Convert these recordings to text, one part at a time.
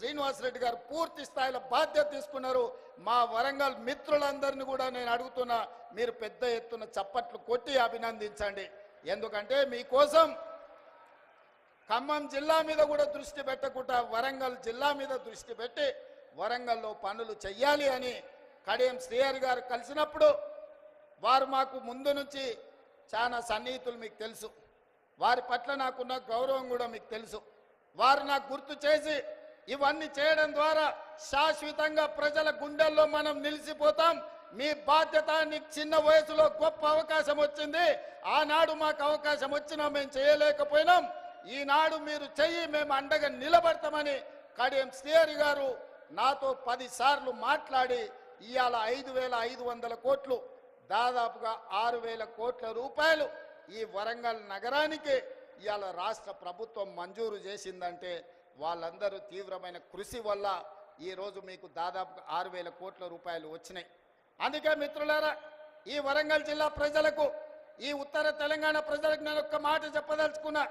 శ్రీనివాసరెడ్డి గారు పూర్తి స్థాయిలో బాధ్యత తీసుకున్నారు. మా వరంగల్ మిత్రులందరినీ కూడా నేను అడుగుతున్నా, మీరు పెద్ద ఎత్తున చప్పట్లు కొట్టి అభినందించండి. ఎందుకంటే మీకోసం ఖమ్మం జిల్లా మీద కూడా దృష్టి పెట్టకుండా వరంగల్ జిల్లా మీద దృష్టి పెట్టి వరంగల్లో పనులు చెయ్యాలి అని కడియం శ్రీహరి గారు కలిసినప్పుడు వారు మాకు ముందు నుంచి చాలా సన్నిహితులు, మీకు తెలుసు. వారి పట్ల నాకున్న గౌరవం కూడా మీకు తెలుసు. వారు నాకు గుర్తు చేసి ఇవన్నీ చేయడం ద్వారా శాశ్వతంగా ప్రజల గుండెల్లో మనం నిలిచిపోతాం. మీ బాధ్యత, నీకు చిన్న వయసులో గొప్ప అవకాశం వచ్చింది. ఆనాడు మాకు అవకాశం వచ్చినా మేము చేయలేకపోయినాం. ఈనాడు మీరు చెయ్యి, మేము అండగా నిలబడతామని కడియం శ్రీహరి గారు నాతో 10 సార్లు మాట్లాడి ఇవాళ 5,500 కోట్లు, దాదాపుగా 6,000 కోట్ల రూపాయలు ఈ వరంగల్ నగరానికి ఇవాళ రాష్ట్ర ప్రభుత్వం మంజూరు చేసిందంటే వాళ్ళందరూ తీవ్రమైన కృషి వల్ల ఈరోజు మీకు దాదాపుగా 6,000 కోట్ల రూపాయలు వచ్చినాయి. అందుకే మిత్రులారా, ఈ వరంగల్ జిల్లా ప్రజలకు, ఈ ఉత్తర తెలంగాణ ప్రజలకు నేను ఒక్క మాట చెప్పదలుచుకున్నా.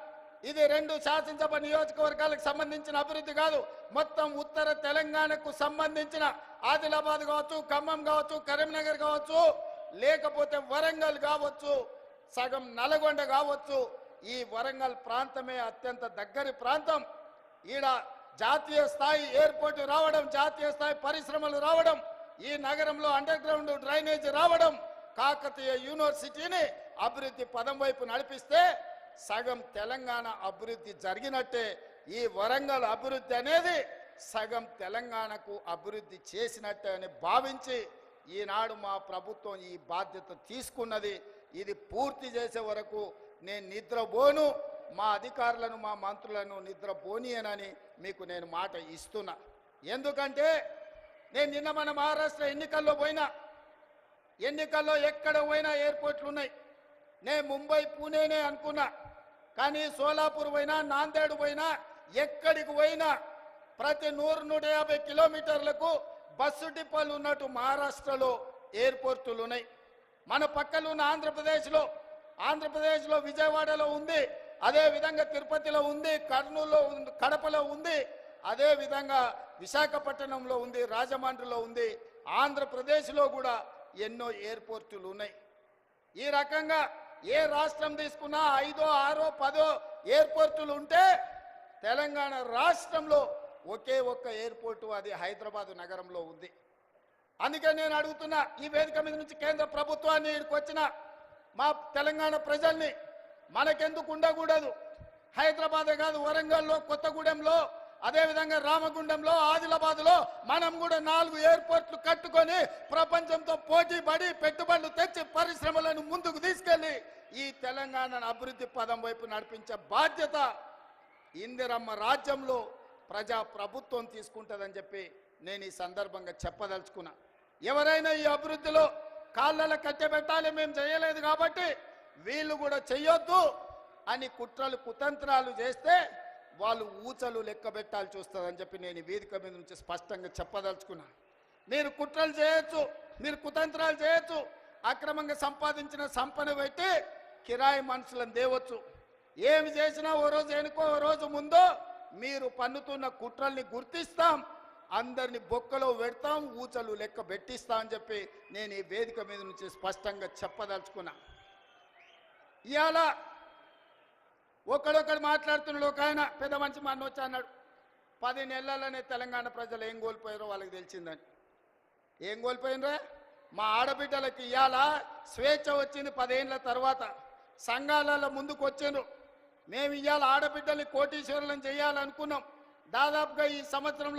ఇది 2 శాసనసభ నియోజకవర్గాలకు సంబంధించిన అభివృద్ధి కాదు, మొత్తం ఉత్తర తెలంగాణకు సంబంధించిన ఆదిలాబాద్ కావచ్చు, ఖమ్మం కావచ్చు, కరీంనగర్ కావచ్చు, లేకపోతే వరంగల్ కావచ్చు, సగం నల్గొండ కావచ్చు. ఈ వరంగల్ ప్రాంతమే అత్యంత దగ్గరి ప్రాంతం. ఈడ జాతీయ స్థాయి ఎయిర్పోర్ట్ రావడం, జాతీయ స్థాయి పరిశ్రమలు రావడం, ఈ నగరంలో అండర్ గ్రౌండ్ డ్రైనేజ్ రావడం, కాకతీయ యూనివర్సిటీని అభివృద్ధి పదం వైపు నడిపిస్తే సగం తెలంగాణ అభివృద్ధి జరిగినట్టే. ఈ వరంగల్ అభివృద్ధి అనేది సగం తెలంగాణకు అభివృద్ధి చేసినట్టే అని భావించి ఈనాడు మా ప్రభుత్వం ఈ బాధ్యత తీసుకున్నది. ఇది పూర్తి చేసే వరకు నేను నిద్రపోను, మా అధికారులను, మా మంత్రులను నిద్రపోనియనని మీకు నేను మాట ఇస్తున్నా. ఎందుకంటే నేను నిన్న మన మహారాష్ట్ర ఎన్నికల్లో పోయినా, ఎన్నికల్లో ఎక్కడ పోయినా ఎయిర్పోర్ట్లు ఉన్నాయి. నేను ముంబై, పూణేనే అనుకున్నా, కానీ సోలాపూర్ పోయినా, నాందేడ్ పోయినా, ఎక్కడికి పోయినా ప్రతి 100-150 కిలోమీటర్లకు బస్సు డిపోలు ఉన్నట్టు మహారాష్ట్రలో ఎయిర్పోర్టులు ఉన్నాయి. మన పక్కన ఉన్న ఆంధ్రప్రదేశ్లో విజయవాడలో ఉంది, అదేవిధంగా తిరుపతిలో ఉంది, కర్నూలులో ఉంది, కడపలో ఉంది, అదేవిధంగా విశాఖపట్నంలో ఉంది, రాజమండ్రిలో ఉంది. ఆంధ్రప్రదేశ్లో కూడా ఎన్నో ఎయిర్పోర్టులు ఉన్నాయి. ఈ రకంగా ఏ రాష్ట్రం తీసుకున్నా 5, 6, 10 ఎయిర్పోర్టులు ఉంటే తెలంగాణ రాష్ట్రంలో ఒకే ఒక్క ఎయిర్పోర్టు, అది హైదరాబాద్ నగరంలో ఉంది. అందుకే నేను అడుగుతున్నా, ఈ వేదిక మీద నుంచి కేంద్ర ప్రభుత్వాన్ని, ఇక్కడికి వచ్చిన మా తెలంగాణ ప్రజల్ని, మనకెందుకు ఉండకూడదు? హైదరాబాదే కాదు, వరంగల్లో, కొత్తగూడెంలో, అదేవిధంగా రామగుండంలో, ఆదిలాబాద్లో మనం కూడా 4 ఎయిర్పోర్ట్లు కట్టుకొని ప్రపంచంతో పోటీ పడి పెట్టుబడులు తెచ్చి పరిశ్రమలను ముందుకు తీసుకెళ్లి ఈ తెలంగాణను అభివృద్ధి పదం వైపు నడిపించే బాధ్యత ఇందిరమ్మ రాజ్యంలో ప్రజా ప్రభుత్వం తీసుకుంటుందని చెప్పి నేను ఈ సందర్భంగా చెప్పదలుచుకున్నా. ఎవరైనా ఈ అభివృద్ధిలో కాళ్ళ కట్టబెట్టాలి, మేము చేయలేదు కాబట్టి వీళ్ళు కూడా చెయ్యొద్దు అని కుట్రలు కుతంత్రాలు చేస్తే వాళ్ళు ఊచలు లెక్క పెట్టాల్సి వస్తుందని చెప్పి నేను ఈ వేదిక మీద నుంచి స్పష్టంగా చెప్పదలుచుకున్నా. మీరు కుట్రలు చేయొచ్చు, మీరు కుతంత్రాలు చేయొచ్చు, అక్రమంగా సంపాదించిన సంపద పెట్టి కిరాయి మనుషులను తేవచ్చు. ఏమి చేసినా ఓ రోజు ఎనుకో, ఓ రోజు ముందో మీరు పన్నుతున్న కుట్రల్ని గుర్తిస్తాం, అందరిని బొక్కలో పెడతాం, ఊచలు లెక్క పెట్టిస్తా అని చెప్పి నేను ఈ వేదిక మీద నుంచి స్పష్టంగా చెప్పదలుచుకున్నా. ఇవాళ ఒకడొకడు మాట్లాడుతున్నాడు. ఒక ఆయన పెద్ద మంచి మన వచ్చి అన్నాడు, 10 నెలలనే తెలంగాణ ప్రజలు ఏం కోల్పోయారో వాళ్ళకి తెలిసిందని. ఏం కోల్పోయినరా? మా ఆడబిడ్డలకి ఇవాళ స్వేచ్ఛ వచ్చింది 10 ఏళ్ళ తర్వాత. సంఘాలలో ముందుకు వచ్చిండ్రు. మేము ఇవాళ ఆడబిడ్డల్ని కోటీశ్వరులను చేయాలనుకున్నాం. దాదాపుగా ఈ సంవత్సరంలో